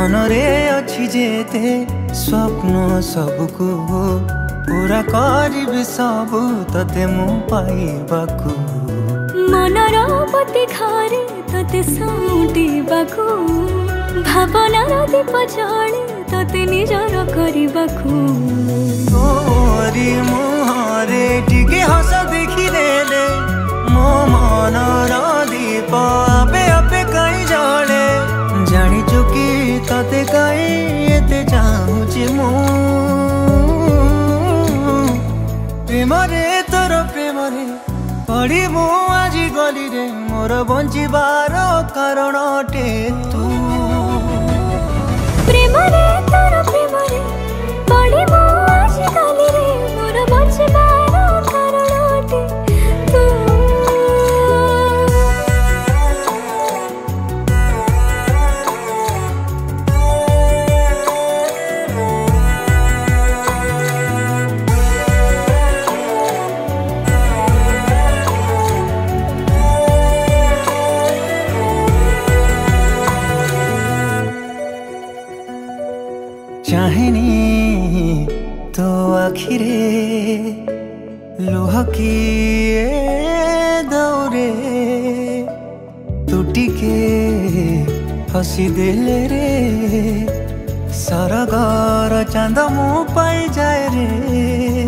मनरे अच्छी जेते स्वप्न सबको पूरा करिबि सब तते मु पाइबाकू मनर पति घरे तते साउटिबाकू भावनार दीप जले तते निजर करिबाकू तोरी मुहरे टिके हस देखिदेले मो मनर दीप आपे आपे कहीं जले जानिचु कि तते कहीं एते चाहूची मु प्रेमरे तोर प्रेमरे पड़ी मु आज गली रे मोर बंचिबार कारण अटे तू प्रेमरे तोर प्रेमरे पड़ी मु आज गली रे मोर बंचिबार कारण अटे तू चाहनी तो आखिरे लुह की दौरे टूटी के हसी देले रे सरगर चांद मु पाई जाए रे